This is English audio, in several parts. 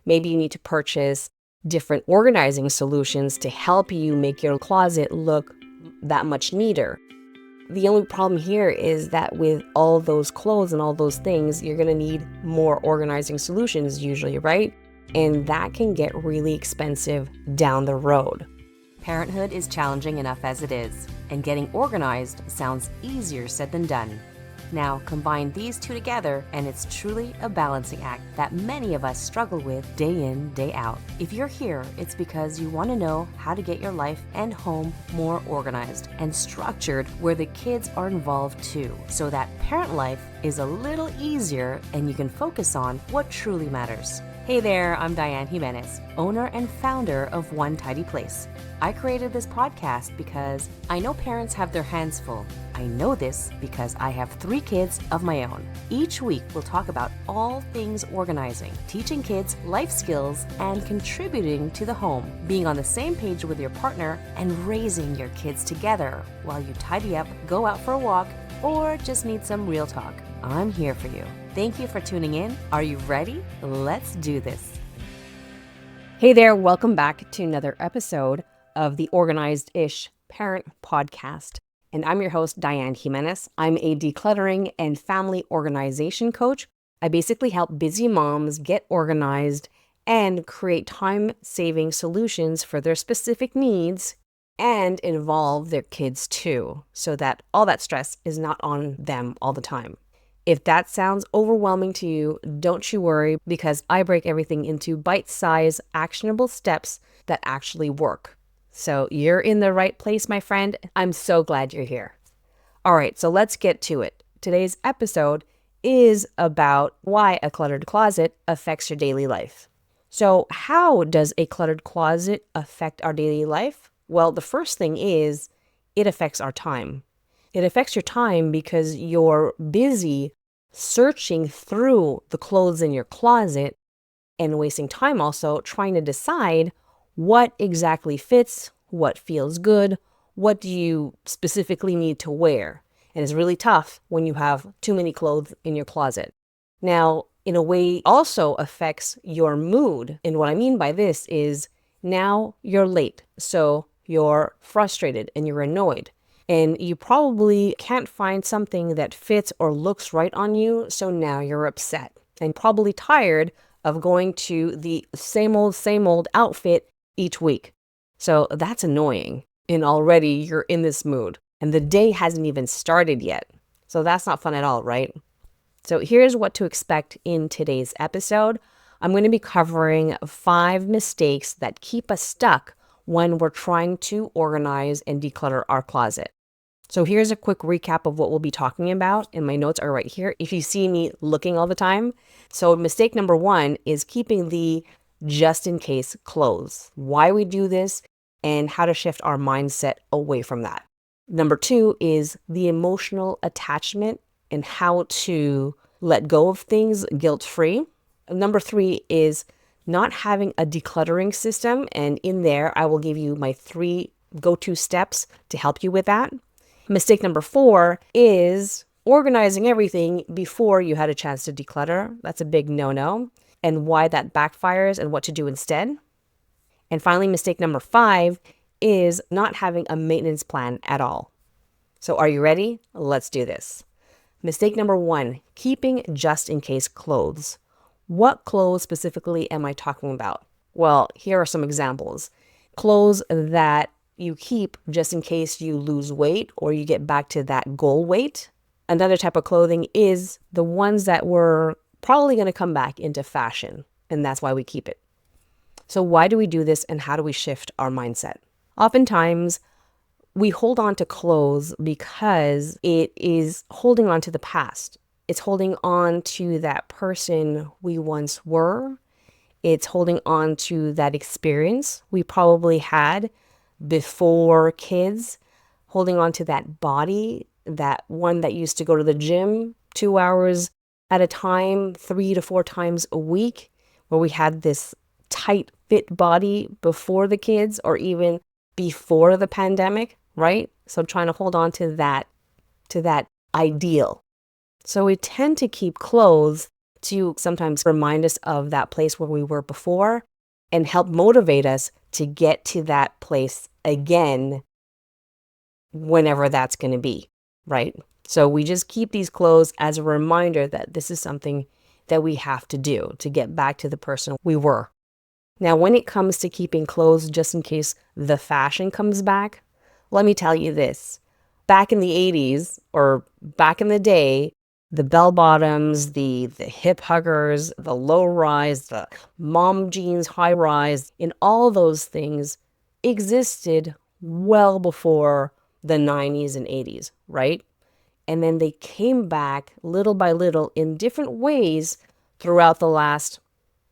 Maybe you need to purchase different organizing solutions to help you make your closet look that much neater. The only problem here is that with all those clothes and all those things, you're going to need more organizing solutions usually, right? And that can get really expensive down the road. Parenthood is challenging enough as it is, and getting organized sounds easier said than done. Now, combine these two together, and it's truly a balancing act that many of us struggle with day in, day out. If you're here, it's because you want to know how to get your life and home more organized and structured where the kids are involved too, so that parent life is a little easier and you can focus on what truly matters. Hey there, I'm Dianne Jimenez, owner and founder of One Tidy Place. I created this podcast because I know parents have their hands full. I know this because I have 3 kids of my own. Each week, we'll talk about all things organizing, teaching kids life skills, and contributing to the home, being on the same page with your partner, and raising your kids together while you tidy up, go out for a walk, or just need some real talk. I'm here for you. Thank you for tuning in. Are you ready? Let's do this. Hey there, welcome back to another episode of the Organized-ish Parent Podcast. And I'm your host, Dianne Jimenez. I'm a decluttering and family organization coach. I basically help busy moms get organized and create time-saving solutions for their specific needs and involve their kids too, so that all that stress is not on them all the time. If that sounds overwhelming to you, don't you worry, because I break everything into bite-sized, actionable steps that actually work. So you're in the right place, my friend. I'm so glad you're here. All right, so let's get to it. Today's episode is about why a cluttered closet affects your daily life. So how does a cluttered closet affect our daily life? Well, the first thing is it affects our time. It affects your time because you're busy searching through the clothes in your closet and wasting time also trying to decide what exactly fits, what feels good, what do you specifically need to wear. And it's really tough when you have too many clothes in your closet. Now, in a way, also affects your mood. And what I mean by this is now you're late, so you're frustrated and you're annoyed. And you probably can't find something that fits or looks right on you, so now you're upset and probably tired of going to the same old outfit each week. So that's annoying, and already you're in this mood, and the day hasn't even started yet. So that's not fun at all, right? So here's what to expect in today's episode. I'm going to be covering 5 mistakes that keep us stuck when we're trying to organize and declutter our closet. So here's a quick recap of what we'll be talking about, and my notes are right here if you see me looking all the time. So mistake number 1 is keeping the just-in-case clothes. Why we do this and how to shift our mindset away from that. Number 2 is the emotional attachment and how to let go of things guilt-free. Number 3 is not having a decluttering system, and in there I will give you my 3 go-to steps to help you with that. Mistake number 4 is organizing everything before you had a chance to declutter. That's a big no-no, and why that backfires and what to do instead. And finally, mistake number 5 is not having a maintenance plan at all. So are you ready? Let's do this. Mistake number 1, keeping just-in-case clothes. What clothes specifically am I talking about? Well, here are some examples. Clothes that you keep just in case you lose weight or you get back to that goal weight. Another type of clothing is the ones that were probably going to come back into fashion, and that's why we keep it. So why do we do this, and how do we shift our mindset? Oftentimes, we hold on to clothes because it is holding on to the past. It's holding on to that person we once were. It's holding on to that experience we probably had before kids, holding on to that body, that one that used to go to the gym 2 hours at a time, 3 to 4 times a week, where we had this tight fit body before the kids or even before the pandemic, right? So trying to hold on to that ideal. So we tend to keep clothes to sometimes remind us of that place where we were before and help motivate us to get to that place again whenever that's going to be, right? So we just keep these clothes as a reminder that this is something that we have to do to get back to the person we were. Now, when it comes to keeping clothes just in case the fashion comes back, let me tell you this. Back in the 80s or back in the day, the bell bottoms, the hip huggers, the low rise, the mom jeans, high rise, and all those things existed well before the 90s and 80s, right? And then they came back little by little in different ways throughout the last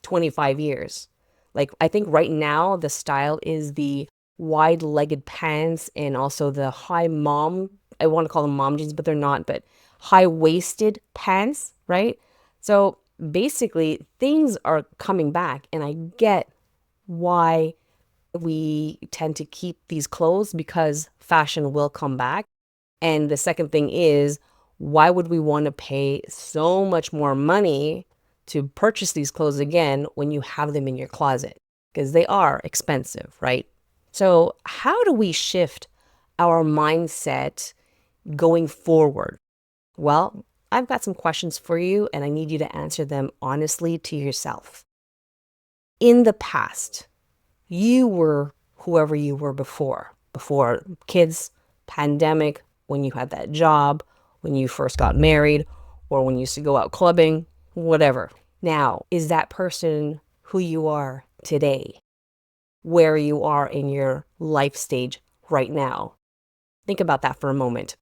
25 years. Like, I think right now the style is the wide-legged pants and also the high mom, I want to call them mom jeans, but they're not, but high-waisted pants, right? So basically things are coming back, and I get why we tend to keep these clothes because fashion will come back. And the second thing is, why would we want to pay so much more money to purchase these clothes again when you have them in your closet? Because they are expensive, right? So how do we shift our mindset going forward? Well, I've got some questions for you, and I need you to answer them honestly to yourself. In the past, you were whoever you were before kids, pandemic, when you had that job, when you first got married, or when you used to go out clubbing, whatever. Now, is that person who you are today? Where you are in your life stage right now? Think about that for a moment.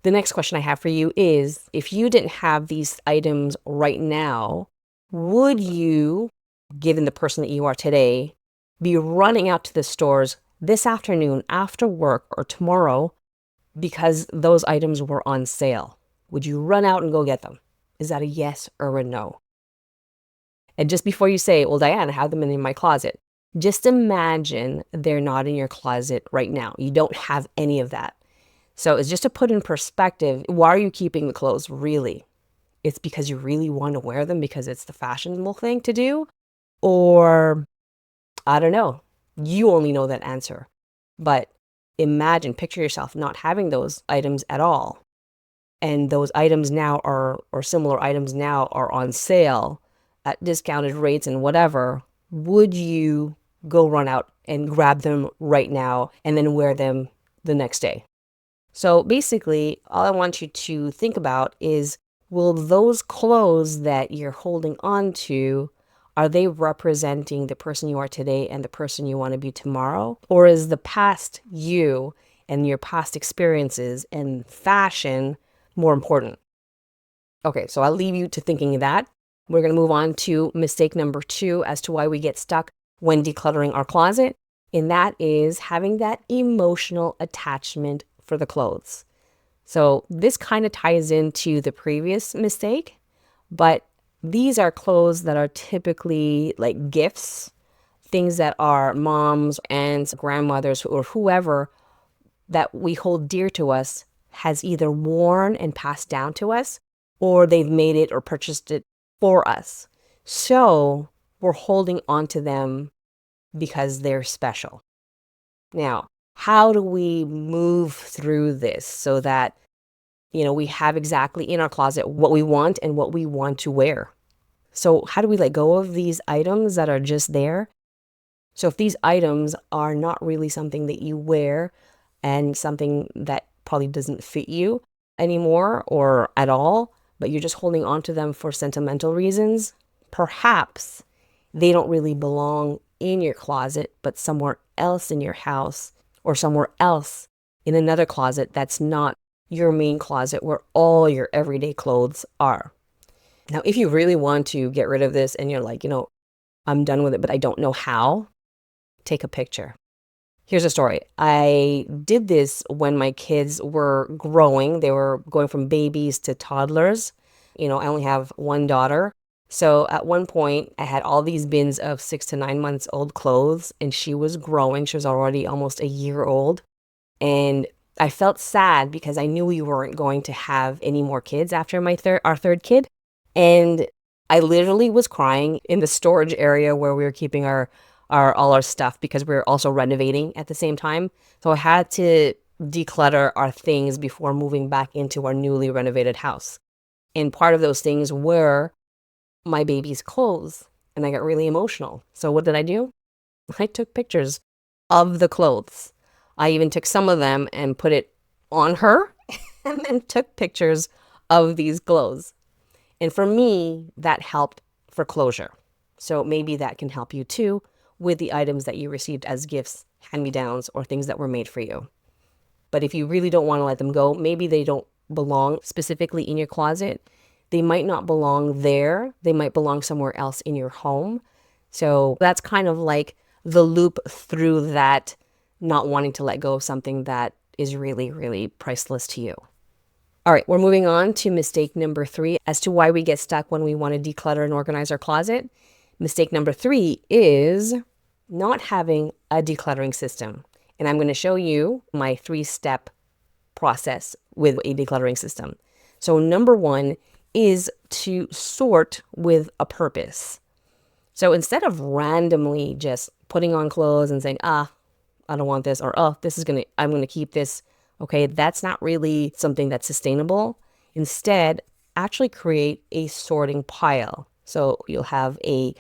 The next question I have for you is, if you didn't have these items right now, would you, given the person that you are today, be running out to the stores this afternoon after work or tomorrow because those items were on sale? Would you run out and go get them? Is that a yes or a no? And just before you say, well, Diane, I have them in my closet, just imagine they're not in your closet right now. You don't have any of that. So it's just to put in perspective, why are you keeping the clothes really? It's because you really want to wear them because it's the fashionable thing to do? Or, I don't know, you only know that answer. But imagine, picture yourself not having those items at all. And those items now are, or similar items now are on sale at discounted rates and whatever. Would you go run out and grab them right now and then wear them the next day? So basically, all I want you to think about is, will those clothes that you're holding on to, are they representing the person you are today and the person you want to be tomorrow? Or is the past you and your past experiences and fashion more important? Okay, so I'll leave you to thinking of that. We're going to move on to mistake number 2 as to why we get stuck when decluttering our closet. And that is having that emotional attachment for the clothes. So this kind of ties into the previous mistake, but these are clothes that are typically like gifts, things that our moms, aunts, grandmothers, or whoever that we hold dear to us has either worn and passed down to us, or they've made it or purchased it for us. So we're holding on to them because they're special. Now, how do we move through this so that, we have exactly in our closet what we want and what we want to wear? So how do we let go of these items that are just there? So if these items are not really something that you wear and something that probably doesn't fit you anymore or at all, but you're just holding on to them for sentimental reasons, perhaps they don't really belong in your closet, but somewhere else in your house or somewhere else in another closet that's not your main closet where all your everyday clothes are. Now, if you really want to get rid of this and you're like, I'm done with it, but I don't know how, take a picture. Here's a story. I did this when my kids were growing. They were going from babies to toddlers. I only have one daughter. So at one point, I had all these bins of 6 to 9 months old clothes, and she was growing. She was already almost a year old. And I felt sad because I knew we weren't going to have any more kids after our third kid. And I literally was crying in the storage area where we were keeping all our stuff because we were also renovating at the same time. So I had to declutter our things before moving back into our newly renovated house. And part of those things were my baby's clothes. And I got really emotional. So what did I do? I took pictures of the clothes. I even took some of them and put it on her and then took pictures of these clothes. And for me, that helped for closure. So maybe that can help you too with the items that you received as gifts, hand-me-downs, or things that were made for you. But if you really don't want to let them go, maybe they don't belong specifically in your closet. They might not belong there. They might belong somewhere else in your home. So that's kind of like the loop through that not wanting to let go of something that is really, really priceless to you. All right, we're moving on to mistake number 3 as to why we get stuck when we want to declutter and organize our closet. Mistake number 3 is not having a decluttering system. And I'm going to show you my 3-step process with a decluttering system. So number 1 is to sort with a purpose. So instead of randomly just putting on clothes and saying, I don't want this, or I'm going to keep this. Okay, that's not really something that's sustainable. Instead, actually create a sorting pile. So you'll have a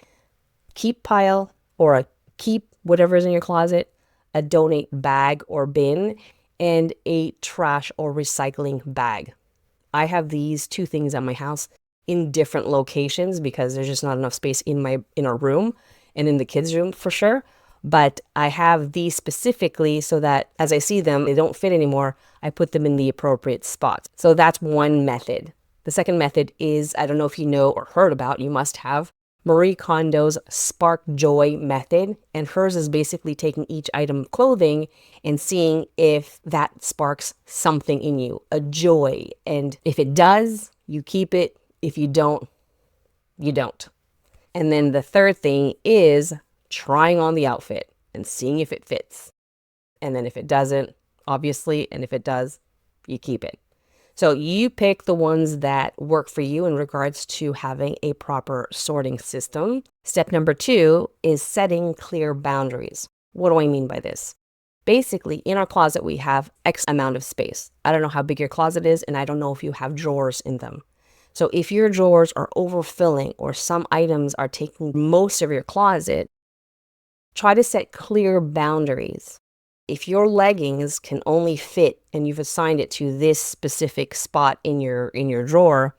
keep pile or a keep whatever's in your closet, a donate bag or bin, and a trash or recycling bag. I have these 2 things at my house in different locations because there's just not enough space in our room and in the kids' room for sure. But I have these specifically so that as I see them, they don't fit anymore. I put them in the appropriate spots. So that's one method. The second method is, I don't know if you know or heard about, you must have, Marie Kondo's Spark Joy method. And hers is basically taking each item of clothing and seeing if that sparks something in you, a joy. And if it does, you keep it. If you don't, you don't. And then the third thing is trying on the outfit and seeing if it fits. And then if it doesn't, obviously, and if it does, you keep it. So you pick the ones that work for you in regards to having a proper sorting system. Step number 2 is setting clear boundaries. What do I mean by this? Basically, in our closet, we have X amount of space. I don't know how big your closet is, and I don't know if you have drawers in them. So if your drawers are overfilling or some items are taking most of your closet, try to set clear boundaries. If your leggings can only fit and you've assigned it to this specific spot in your drawer,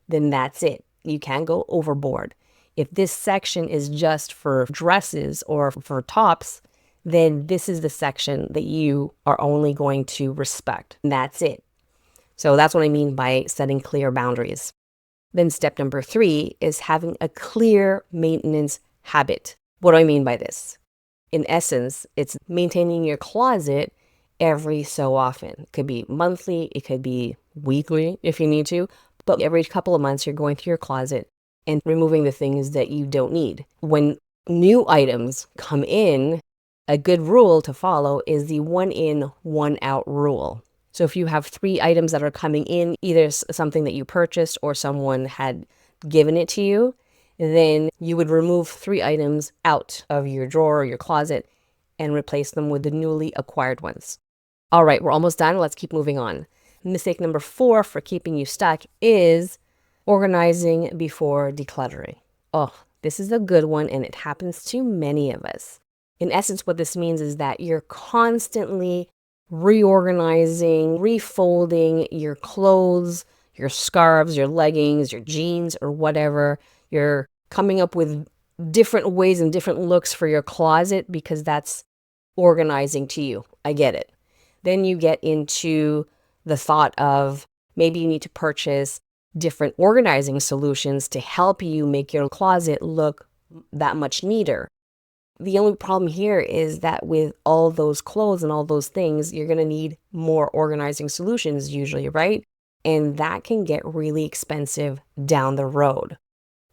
then that's it. You can't go overboard. If this section is just for dresses or for tops, then this is the section that you are only going to respect. And that's it. So that's what I mean by setting clear boundaries. Then step number 3 is having a clear maintenance habit. What do I mean by this? In essence, it's maintaining your closet every so often. It could be monthly, it could be weekly if you need to, but every couple of months you're going through your closet and removing the things that you don't need. When new items come in, a good rule to follow is the 1 in, 1 out rule. So if you have 3 items that are coming in, either something that you purchased or someone had given it to you, then you would remove 3 items out of your drawer or your closet and replace them with the newly acquired ones. All right, we're almost done. Let's keep moving on. Mistake number 4 for keeping you stuck is organizing before decluttering. Oh, this is a good one, and it happens to many of us. In essence, what this means is that you're constantly reorganizing, refolding your clothes, your scarves, your leggings, your jeans, or whatever. You're coming up with different ways and different looks for your closet because that's organizing to you. I get it. Then you get into the thought of maybe you need to purchase different organizing solutions to help you make your closet look that much neater. The only problem here is that with all those clothes and all those things, you're going to need more organizing solutions usually, right? And that can get really expensive down the road.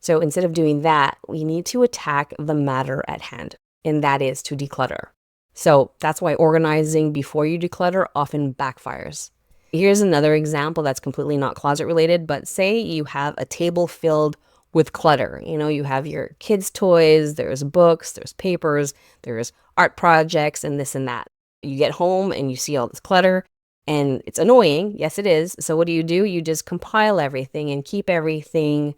So instead of doing that, we need to attack the matter at hand, and that is to declutter. So that's why organizing before you declutter often backfires. Here's another example that's completely not closet related, but say you have a table filled with clutter. You know, you have your kids' toys, there's books, there's papers, there's art projects, and this and that. You get home and you see all this clutter, and it's annoying. Yes, it is. So what do? You just compile everything and keep everything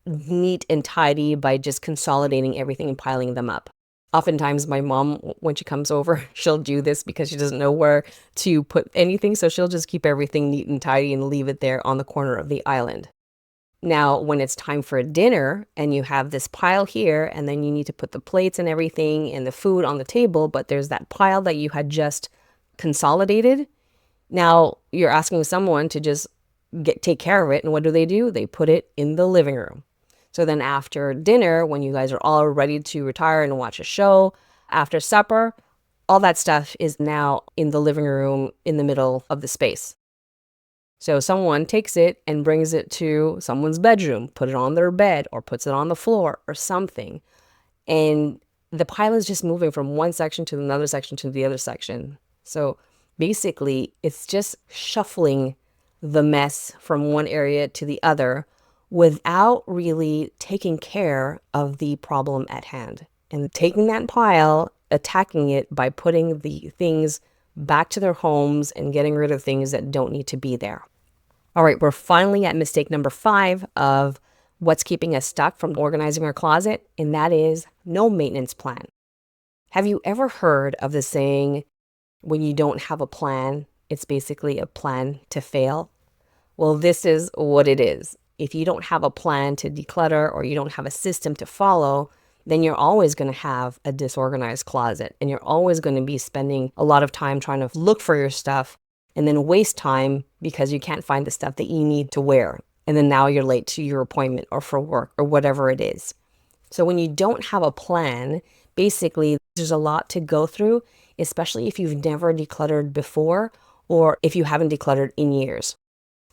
neat and tidy by just consolidating everything and piling them up. Oftentimes my mom, when she comes over, she'll do this because she doesn't know where to put anything. So she'll just keep everything neat and tidy and leave it there on the corner of the island. Now, when it's time for dinner and you have this pile here, and then you need to put the plates and everything and the food on the table, but there's that pile that you had just consolidated. Now you're asking someone to just take care of it. And what do? They put it in the living room. So then after dinner, when you guys are all ready to retire and watch a show, after supper, all that stuff is now in the living room in the middle of the space. So someone takes it and brings it to someone's bedroom, put it on their bed or puts it on the floor or something. And the pile is just moving from one section to another section to the other section. So basically, it's just shuffling the mess from one area to the other without really taking care of the problem at hand. And taking that pile, attacking it by putting the things back to their homes and getting rid of things that don't need to be there. All right, we're finally at mistake number 5 of what's keeping us stuck from organizing our closet, and that is no maintenance plan. Have you ever heard of the saying, when you don't have a plan, it's basically a plan to fail? Well, this is what it is. If you don't have a plan to declutter or you don't have a system to follow, then you're always going to have a disorganized closet, and you're always going to be spending a lot of time trying to look for your stuff and then waste time because you can't find the stuff that you need to wear. And then now you're late to your appointment or for work or whatever it is. So when you don't have a plan, basically there's a lot to go through, especially if you've never decluttered before or if you haven't decluttered in years.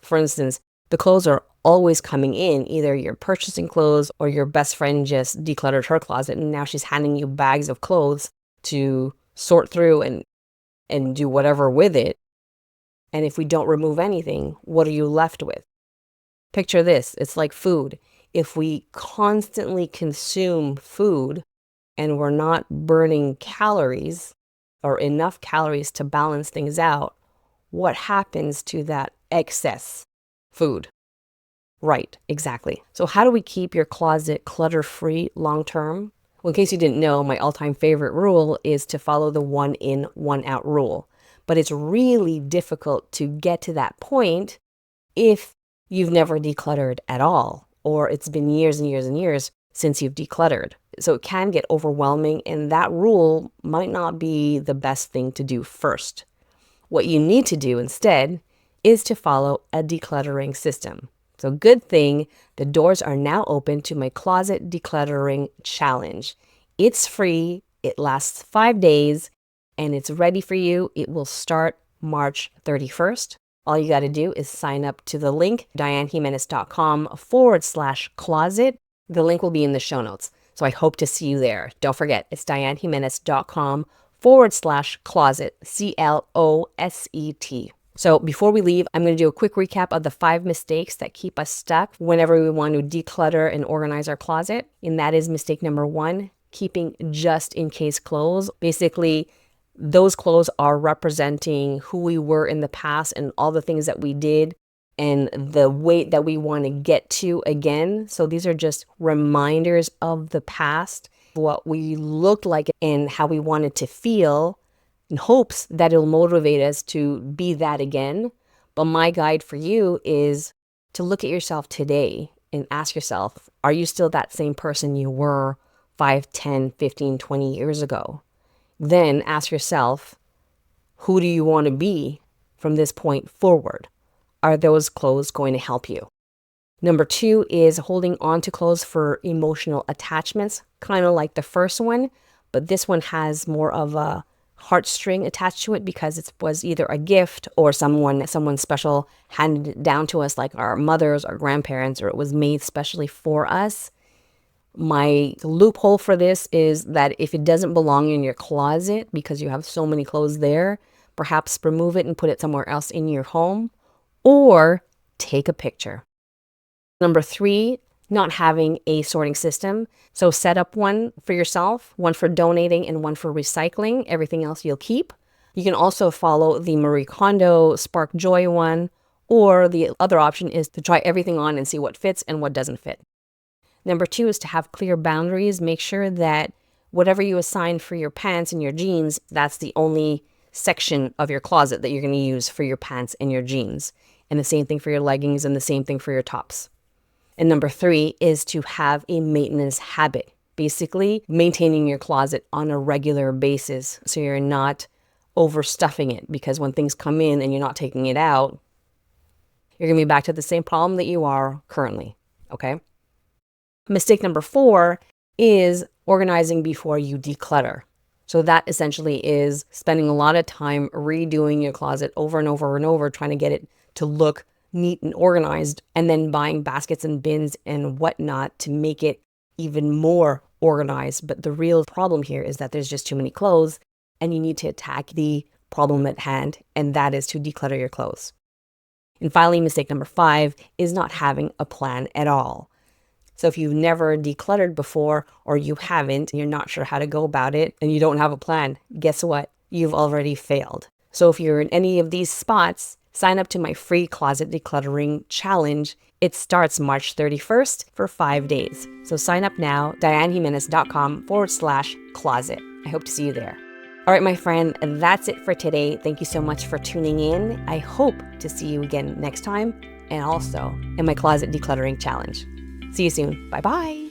For instance, the clothes are always coming in. Either you're purchasing clothes or your best friend just decluttered her closet and now she's handing you bags of clothes to sort through and do whatever with it. And if we don't remove anything, what are you left with? Picture this, it's like food. If we constantly consume food and we're not burning calories or enough calories to balance things out, what happens to that excess food? Right, exactly. So how do we keep your closet clutter-free long-term? Well, in case you didn't know, my all-time favorite rule is to follow the 1 in, 1 out rule. But it's really difficult to get to that point if you've never decluttered at all, or it's been years and years and years since you've decluttered. So it can get overwhelming, and that rule might not be the best thing to do first. What you need to do instead is to follow a decluttering system. So good thing the doors are now open to my Closet Decluttering Challenge. It's free, it lasts 5 days, and it's ready for you. It will start March 31st. All you got to do is sign up to the link, DianneJimenez.com/closet. The link will be in the show notes. So I hope to see you there. Don't forget, it's DianneJimenez.com/closet, CLOSET. So before we leave, I'm going to do a quick recap of the 5 mistakes that keep us stuck whenever we want to declutter and organize our closet. And that is mistake number 1, keeping just in case clothes. Basically, those clothes are representing who we were in the past and all the things that we did and the weight that we want to get to again. So these are just reminders of the past, what we looked like and how we wanted to feel, in hopes that it'll motivate us to be that again. But my guide for you is to look at yourself today and ask yourself, are you still that same person you were 5, 10, 15, 20 years ago? Then ask yourself, who do you want to be from this point forward? Are those clothes going to help you? Number 2 is holding on to clothes for emotional attachments, kind of like the first one, but this one has more of a heartstring attached to it because it was either a gift or someone special handed it down to us, like our mothers or grandparents, or it was made specially for us. My loophole for this is that if it doesn't belong in your closet because you have so many clothes there, perhaps remove it and put it somewhere else in your home, or take a picture. Number 3, not having a sorting system. So set up one for yourself, one for donating, and one for recycling. Everything else you'll keep. You can also follow the Marie Kondo Spark Joy one, or the other option is to try everything on and see what fits and what doesn't fit. Number 2 is to have clear boundaries. Make sure that whatever you assign for your pants and your jeans, that's the only section of your closet that you're going to use for your pants and your jeans. And the same thing for your leggings and the same thing for your tops. And number 3 is to have a maintenance habit, basically maintaining your closet on a regular basis so you're not overstuffing it, because when things come in and you're not taking it out, you're going to be back to the same problem that you are currently, okay? Mistake number 4 is organizing before you declutter. So that essentially is spending a lot of time redoing your closet over and over and over, trying to get it to look neat and organized, and then buying baskets and bins and whatnot to make it even more organized. But the real problem here is that there's just too many clothes, and you need to attack the problem at hand, and that is to declutter your clothes. And finally, mistake number 5 is not having a plan at all. So if you've never decluttered before, or you haven't, and you're not sure how to go about it, and you don't have a plan, guess what? You've already failed. So if you're in any of these spots, sign up to my free Closet Decluttering Challenge. It starts March 31st for 5 days. So sign up now, DianneJimenez.com/closet. I hope to see you there. All right, my friend, that's it for today. Thank you so much for tuning in. I hope to see you again next time, and also in my Closet Decluttering Challenge. See you soon. Bye-bye.